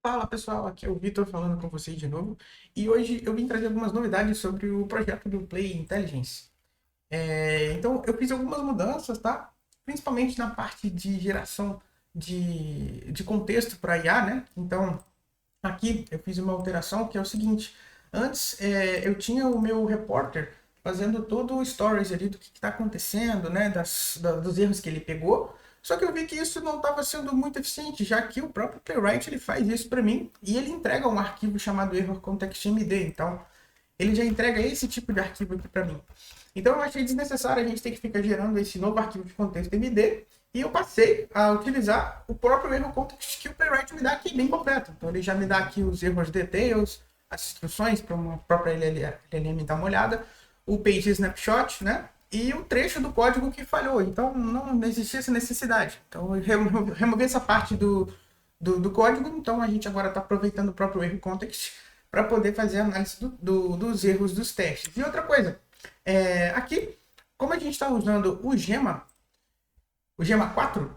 Fala pessoal, aqui é o Vitor falando com vocês de novo e hoje eu vim trazer algumas novidades sobre o projeto do Play Intelligence. Então eu fiz algumas mudanças, tá? Principalmente na parte de geração de contexto para IA, né? Então aqui eu fiz uma alteração que é o seguinte: antes eu tinha o meu repórter fazendo todo o stories ali do que está acontecendo, né? Dos erros que ele pegou. Só que eu vi que isso não estava sendo muito eficiente, já que o próprio Playwright ele faz isso para mim e ele entrega um arquivo chamado error context MD. Então ele já entrega esse tipo de arquivo aqui para mim. Então eu achei desnecessário a gente ter que ficar gerando esse novo arquivo de contexto MD e eu passei a utilizar o próprio erro context que o Playwright me dá aqui bem completo. Então ele já me dá aqui os erros details, as instruções para uma própria LLM dar uma olhada, o page snapshot, né? E o trecho do código que falhou. Então não existia essa necessidade. Então eu removi essa parte do código. Então a gente agora está aproveitando o próprio erro context para poder fazer a análise dos erros dos testes. E outra coisa, aqui, como a gente está usando o Gema 4,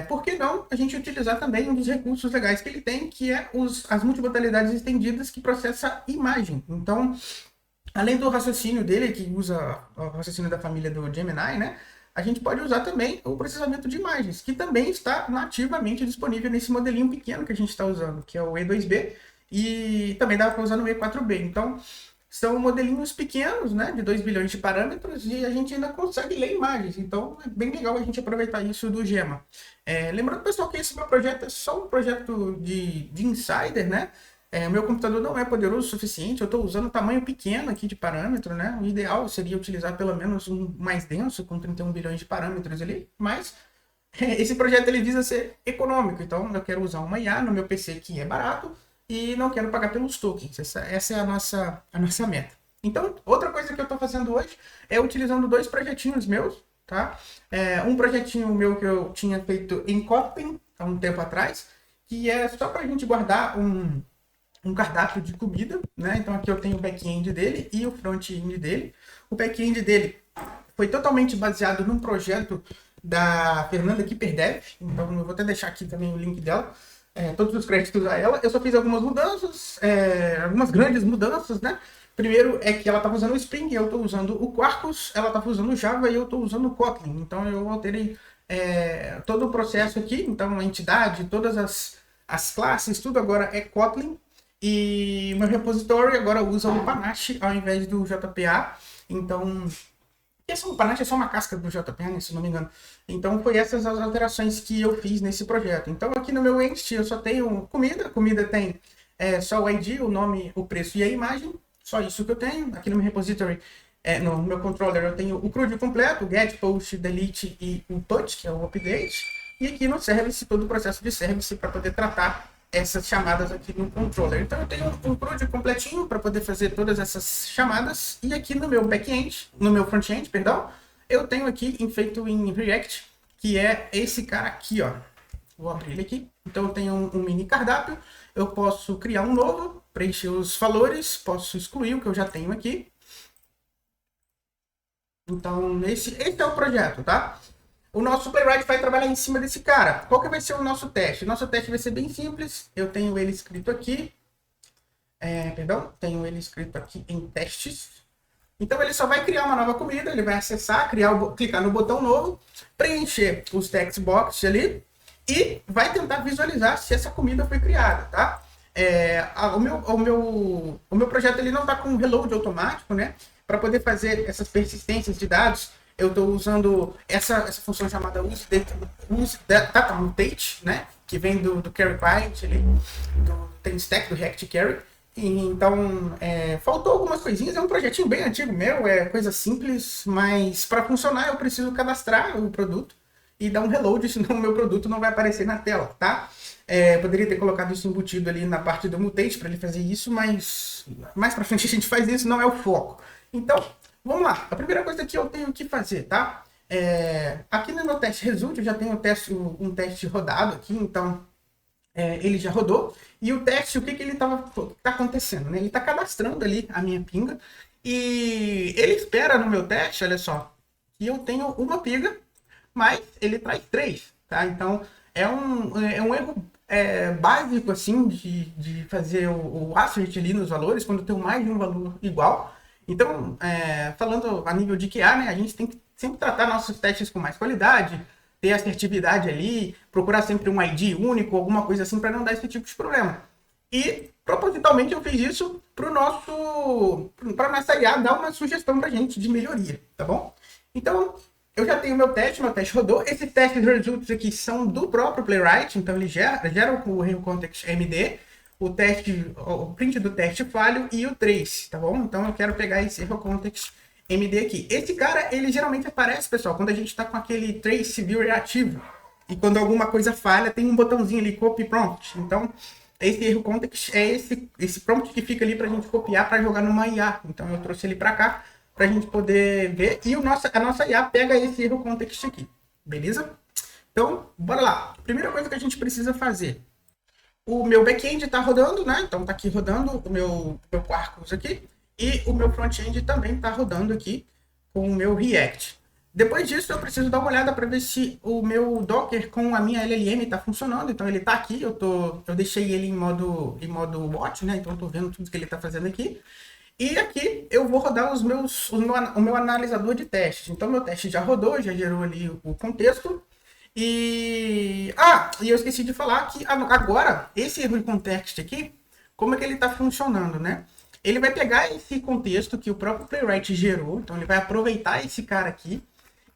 por que não a gente utilizar também um dos recursos legais que ele tem, que é as multimodalidades estendidas que processa imagem. Então, além do raciocínio dele, que usa o raciocínio da família do Gemini, né? A gente pode usar também o processamento de imagens, que também está nativamente disponível nesse modelinho pequeno que a gente está usando, que é o E2B, e também dá para usar no E4B. Então, são modelinhos pequenos, né, de 2 bilhões de parâmetros, e a gente ainda consegue ler imagens. Então, é bem legal a gente aproveitar isso do Gema. Lembrando, pessoal, que esse meu projeto é só um projeto de insider, né? Meu computador não é poderoso o suficiente, eu estou usando um tamanho pequeno aqui de parâmetro, né? O ideal seria utilizar pelo menos um mais denso, com 31 bilhões de parâmetros ali, mas esse projeto ele visa ser econômico, então eu quero usar uma IA no meu PC que é barato e não quero pagar pelos tokens. Essa é a nossa meta. Então, outra coisa que eu estou fazendo hoje é utilizando dois projetinhos meus, tá? Um projetinho meu que eu tinha feito em Kotlin há um tempo atrás, que é só para a gente guardar um cardápio de comida, né? Então aqui eu tenho o back-end dele e o front-end dele. O back-end dele foi totalmente baseado num projeto da Fernanda Kipperdev, então eu vou até deixar aqui também o link dela, todos os créditos a ela. Eu só fiz algumas mudanças, algumas grandes mudanças, né? Primeiro é que ela estava usando o Spring, eu estou usando o Quarkus, ela estava usando o Java e eu estou usando o Kotlin. Então eu alterei todo o processo aqui, então a entidade, todas as classes, tudo agora é Kotlin. E meu repositório agora usa o Panache ao invés do JPA. Então, o Panache é só uma casca do JPA, né, se não me engano. Então, foi essas as alterações que eu fiz nesse projeto. Então, aqui no meu Entity eu só tenho comida. A comida tem só o ID, o nome, o preço e a imagem. Só isso que eu tenho. Aqui no meu repository, no meu controller, eu tenho o CRUD completo, o get, post, delete e o put, que é o update. E aqui no service, todo o processo de service para poder tratar essas chamadas aqui no controller. Então eu tenho um CRUD completinho para poder fazer todas essas chamadas. E aqui no meu back-end, no meu front-end, perdão, eu tenho aqui feito em React, que é esse cara aqui, ó. Vou abrir ele aqui. Então eu tenho um mini cardápio. Eu posso criar um novo, preencher os valores, posso excluir o que eu já tenho aqui. Então esse é o projeto, tá? O nosso Playwright vai trabalhar em cima desse cara. Qual que vai ser o nosso teste? O nosso teste vai ser bem simples. Eu tenho ele escrito aqui. Tenho ele escrito aqui em testes. Então ele só vai criar uma nova comida, ele vai acessar, clicar no botão novo, preencher os text boxes ali e vai tentar visualizar se essa comida foi criada, tá? O meu projeto ele não está com reload automático, né? Para poder fazer essas persistências de dados, eu estou usando essa função chamada data mutate, né? Que vem do carry byte, tem stack do React Carry. Então, faltou algumas coisinhas. É um projetinho bem antigo meu, é coisa simples, mas para funcionar eu preciso cadastrar o produto e dar um reload, senão o meu produto não vai aparecer na tela, tá? Poderia ter colocado isso embutido ali na parte do mutate para ele fazer isso, mas mais para frente a gente faz isso, não é o foco. Então, vamos lá. A primeira coisa que eu tenho que fazer, tá? Aqui no meu teste result eu já tenho um teste rodado aqui, então ele já rodou. E o teste, o que ele tá acontecendo? Né? Ele está cadastrando ali a minha pinga. E ele espera no meu teste, olha só, que eu tenho uma pinga, mas ele traz três. Tá? Então, é um erro básico, assim, de fazer o assert ali nos valores, quando tem mais de um valor igual. Então, falando a nível de QA, né, a gente tem que sempre tratar nossos testes com mais qualidade, ter assertividade ali, procurar sempre um ID único, alguma coisa assim, para não dar esse tipo de problema. E, propositalmente, eu fiz isso para nossa IA dar uma sugestão para a gente de melhoria, tá bom? Então, eu já tenho meu teste rodou. Esses testes results aqui são do próprio Playwright, então ele gera o Real Context MD, o print do teste falho e o trace, tá bom? Então eu quero pegar esse Real Context MD aqui. Esse cara, ele geralmente aparece, pessoal, quando a gente está com aquele trace viewer ativo. E quando alguma coisa falha, tem um botãozinho ali, copy prompt. Então, esse erro context é esse prompt que fica ali para a gente copiar para jogar numa IA. Então eu trouxe ele para cá para a gente poder ver. E a nossa IA pega esse erro context aqui, beleza? Então, bora lá. Primeira coisa que a gente precisa fazer. O meu back-end está rodando, né? Então tá aqui rodando o meu Quarkus aqui. E o meu front-end também está rodando aqui com o meu React. Depois disso, eu preciso dar uma olhada para ver se o meu Docker com a minha LLM está funcionando. Então ele está aqui, eu deixei ele em modo watch, né? Então eu estou vendo tudo que ele está fazendo aqui. E aqui eu vou rodar o meu analisador de testes. Então meu teste já rodou, já gerou ali o contexto. E eu esqueci de falar que agora esse erro de contexto aqui, como é que ele está funcionando, né? Ele vai pegar esse contexto que o próprio Playwright gerou, então ele vai aproveitar esse cara aqui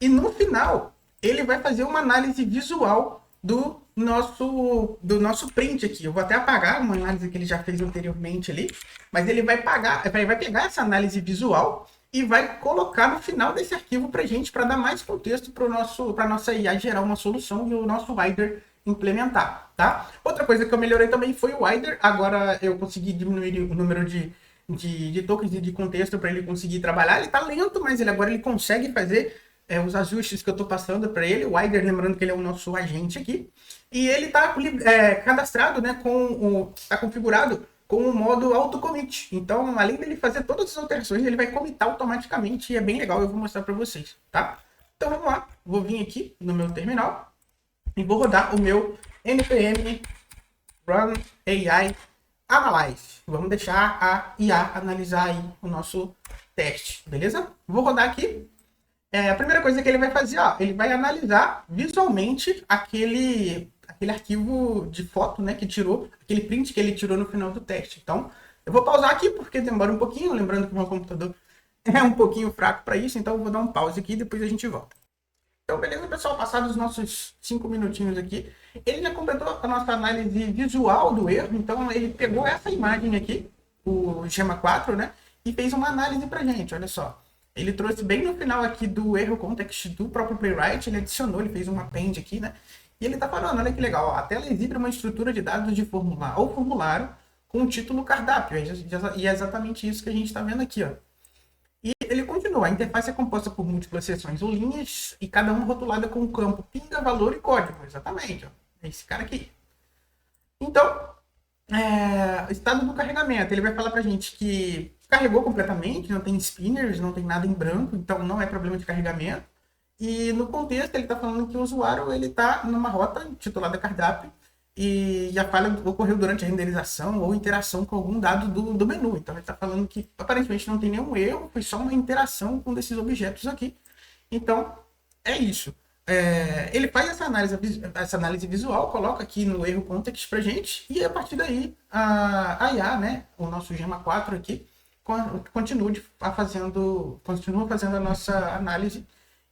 e no final ele vai fazer uma análise visual do nosso print aqui. Eu vou até apagar uma análise que ele já fez anteriormente ali, mas ele vai pegar essa análise visual e vai colocar no final desse arquivo para gente, para dar mais contexto para nossa IA gerar uma solução e o nosso Rider implementar, tá? Outra coisa que eu melhorei também foi o Rider. Agora eu consegui diminuir o número de tokens e de contexto para ele conseguir trabalhar. Ele tá lento, mas agora ele consegue fazer os ajustes que eu estou passando para ele. O Wider, lembrando que ele é o nosso agente aqui. E ele está cadastrado, né, está configurado com o modo auto-commit. Então, além dele fazer todas as alterações, ele vai commitar automaticamente e é bem legal, eu vou mostrar para vocês, tá? Então, vamos lá. Vou vir aqui no meu terminal e vou rodar o meu npm run AI analyze. Vamos deixar a IA analisar aí o nosso teste, beleza? Vou rodar aqui. A primeira coisa que ele vai fazer, ele vai analisar visualmente aquele arquivo de foto, né, que tirou, aquele print que ele tirou no final do teste. Então, eu vou pausar aqui porque demora um pouquinho, lembrando que o meu computador é um pouquinho fraco para isso, então eu vou dar um pause aqui e depois a gente volta. Então, beleza, pessoal, passados os nossos 5 minutinhos aqui, ele já completou a nossa análise visual do erro, então ele pegou essa imagem aqui, o Gema 4, né, e fez uma análise pra gente, olha só. Ele trouxe bem no final aqui do erro context do próprio Playwright, ele adicionou, ele fez um append aqui, né? E ele tá falando, olha que legal, ó, a tela exibe uma estrutura de dados de formulário com o título cardápio. E é exatamente isso que a gente está vendo aqui, ó. E ele continua, a interface é composta por múltiplas seções ou linhas, e cada uma rotulada com o campo pinga, valor e código. Exatamente, ó. É esse cara aqui. Então, estado do carregamento, ele vai falar pra gente que carregou completamente, não tem spinners, não tem nada em branco, então não é problema de carregamento. E no contexto ele está falando que o usuário ele está numa rota titulada cardápio e a falha ocorreu durante a renderização ou interação com algum dado do menu. Então ele está falando que aparentemente não tem nenhum erro, foi só uma interação com desses objetos aqui. Então é isso. Ele faz essa análise visual, coloca aqui no erro context pra gente e a partir daí a IA, né, o nosso Gema 4 aqui, continua fazendo a nossa análise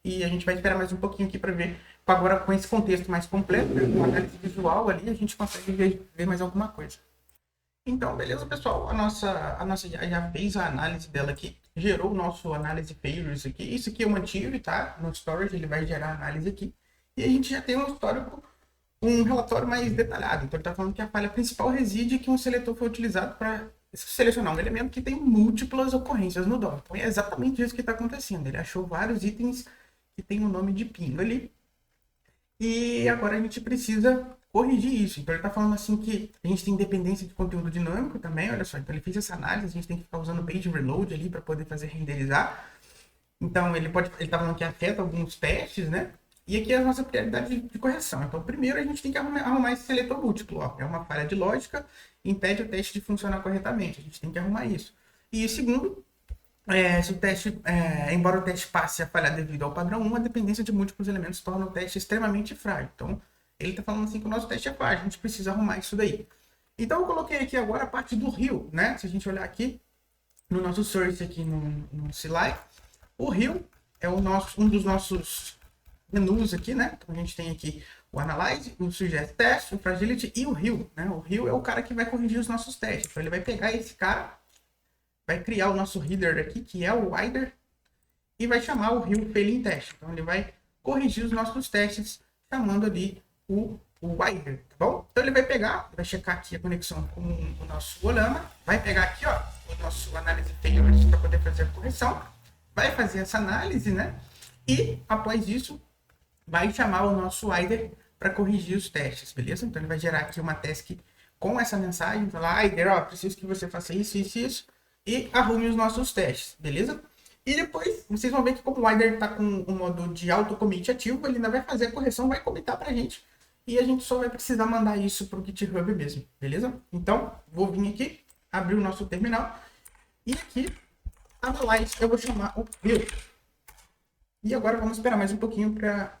e a gente vai esperar mais um pouquinho aqui para ver, agora com esse contexto mais completo, com a análise visual ali, a gente consegue ver mais alguma coisa. Então, beleza, pessoal, a nossa já fez a análise dela aqui, gerou o nosso análise failures aqui, isso aqui eu mantive, tá? No storage ele vai gerar a análise aqui, e a gente já tem um histórico, um relatório mais detalhado. Então ele está falando que a falha principal reside que um seletor foi utilizado para selecionar um elemento que tem múltiplas ocorrências no DOM. Então é exatamente isso que está acontecendo. Ele achou vários itens que tem o nome de pingo ali. E agora a gente precisa corrigir isso. Então ele está falando assim que a gente tem dependência de conteúdo dinâmico também, olha só. Então ele fez essa análise, a gente tem que ficar usando page reload ali para poder fazer renderizar. Então ele está falando que afeta alguns testes, né? E aqui é a nossa prioridade de correção. Então, primeiro a gente tem que arrumar esse seletor múltiplo. Ó. É uma falha de lógica, impede o teste de funcionar corretamente. A gente tem que arrumar isso. E segundo, se o teste, embora o teste passe a falhar devido ao padrão 1, a dependência de múltiplos elementos torna o teste extremamente frágil. Então, ele está falando assim que o nosso teste é frágil, a gente precisa arrumar isso daí. Então, eu coloquei aqui agora a parte do rio, né? Se a gente olhar aqui no nosso source aqui no CLI, o rio é um dos nossos menus aqui, né? Então, a gente tem aqui o Analyze, o Suggest Test, o Fragility e o rio, né? O rio é o cara que vai corrigir os nossos testes. Então, ele vai pegar esse cara, vai criar o nosso header aqui, que é o wider, e vai chamar o rio failing test. Então, ele vai corrigir os nossos testes, chamando ali o wider, tá bom? Então, ele vai pegar, vai checar aqui a conexão com o nosso Olama, vai pegar aqui, ó, o nosso análise failures para poder fazer a correção, vai fazer essa análise, né? E, após isso, vai chamar o nosso wider para corrigir os testes, beleza? Então, ele vai gerar aqui uma task com essa mensagem, falar, wider, ó, preciso que você faça isso, isso, isso, e arrume os nossos testes, beleza? E depois, vocês vão ver que como o wider está com o modo de auto-commit ativo, ele ainda vai fazer a correção, vai commitar para a gente, e a gente só vai precisar mandar isso para o GitHub mesmo, beleza? Então, vou vir aqui, abrir o nosso terminal, e aqui, Analyze, eu vou chamar o build. E agora vamos esperar mais um pouquinho para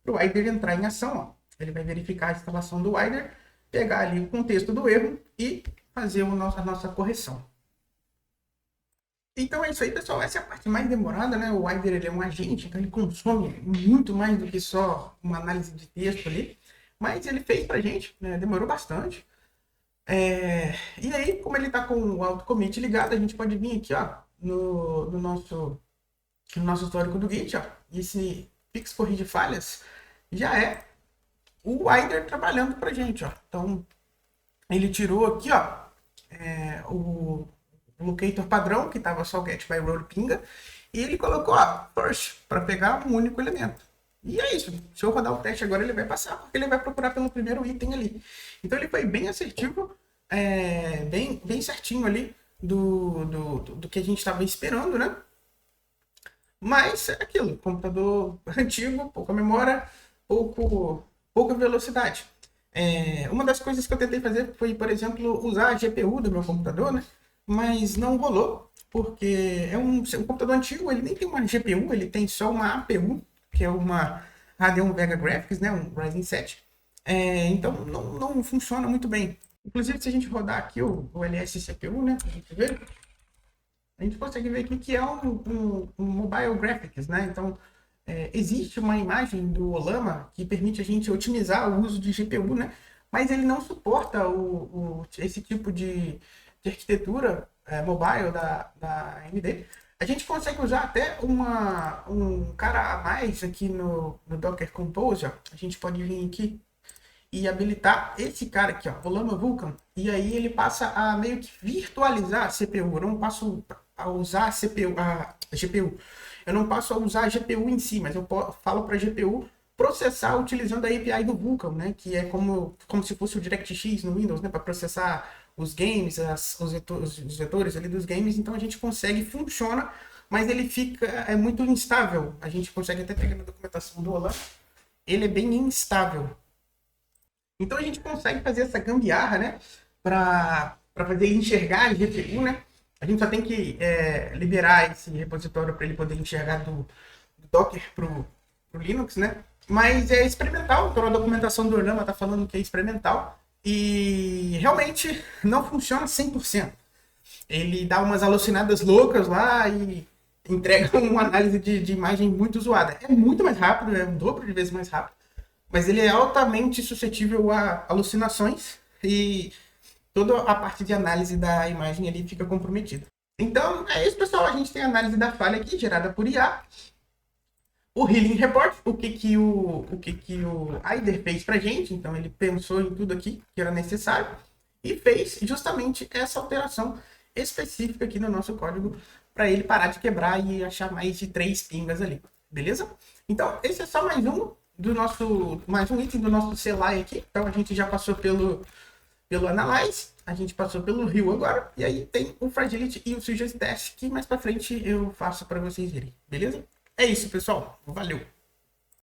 o wider entrar em ação, ó. Ele vai verificar a instalação do wider, pegar ali o contexto do erro e fazer a nossa correção. Então é isso aí, pessoal. Essa é a parte mais demorada, né? O wider ele é um agente, então ele consome muito mais do que só uma análise de texto ali. Mas ele fez pra gente, né? Demorou bastante. E aí, como ele está com o auto-commit ligado, a gente pode vir aqui, ó, no nosso histórico do Git, ó. Esse fix corrige falhas já é o wider trabalhando pra gente, ó. Então, ele tirou aqui, ó, o locator padrão, que estava só get by role pinga, e ele colocou, ó, first, para pegar um único elemento. E é isso. Se eu rodar o teste agora, ele vai passar, porque ele vai procurar pelo primeiro item ali. Então, ele foi bem assertivo, bem certinho ali do que a gente estava esperando, né? Mas é aquilo, computador antigo, pouca memória, pouca velocidade. Uma das coisas que eu tentei fazer foi, por exemplo, usar a GPU do meu computador, né? Mas não rolou, porque é um computador antigo, ele nem tem uma GPU, ele tem só uma APU, que é uma Radeon Vega Graphics, né? Um Ryzen 7. Então não funciona muito bem. Inclusive, se a gente rodar aqui o LS CPU, né? Pra gente ver, a gente consegue ver aqui que é um mobile graphics, né? Então, existe uma imagem do Olama que permite a gente otimizar o uso de GPU, né? Mas ele não suporta esse tipo de arquitetura mobile da AMD. A gente consegue usar até um cara a mais aqui no Docker Compose, ó. A gente pode vir aqui e habilitar esse cara aqui, ó, Olama Vulkan, e aí ele passa a meio que virtualizar a CPU. Eu não passo a usar a GPU. Eu não passo a usar a GPU em si, mas eu falo para a GPU processar utilizando a API do Vulkan, né, que é como se fosse o DirectX no Windows, né, para processar os games, os vetores ali dos games. Então a gente consegue, funciona, mas ele fica muito instável. A gente consegue até pegar na documentação do Olama, ele é bem instável. Então a gente consegue fazer essa gambiarra, né, para fazer ele enxergar a GPU, né. A gente só tem que liberar esse repositório para ele poder enxergar do Docker pro Linux, né. Mas é experimental, então a documentação do Olama está falando que é experimental e realmente não funciona 100%. Ele dá umas alucinadas loucas lá e entrega uma análise de imagem muito zoada. É muito mais rápido, é um dobro de vezes mais rápido, mas ele é altamente suscetível a alucinações e toda a parte de análise da imagem ali fica comprometida. Então, é isso, pessoal. A gente tem a análise da falha aqui, gerada por IA. O Healing Report, o que o Aider fez pra gente. Então, ele pensou em tudo aqui que era necessário e fez justamente essa alteração específica aqui no nosso código para ele parar de quebrar e achar mais de 3 pingas ali. Beleza? Então, esse é só mais um item do nosso CLI aqui. Então, a gente já passou pelo Analyze, a gente passou pelo Rio agora, e aí tem o Fragility e o Suggest Test, que mais pra frente eu faço para vocês verem, beleza? É isso, pessoal. Valeu!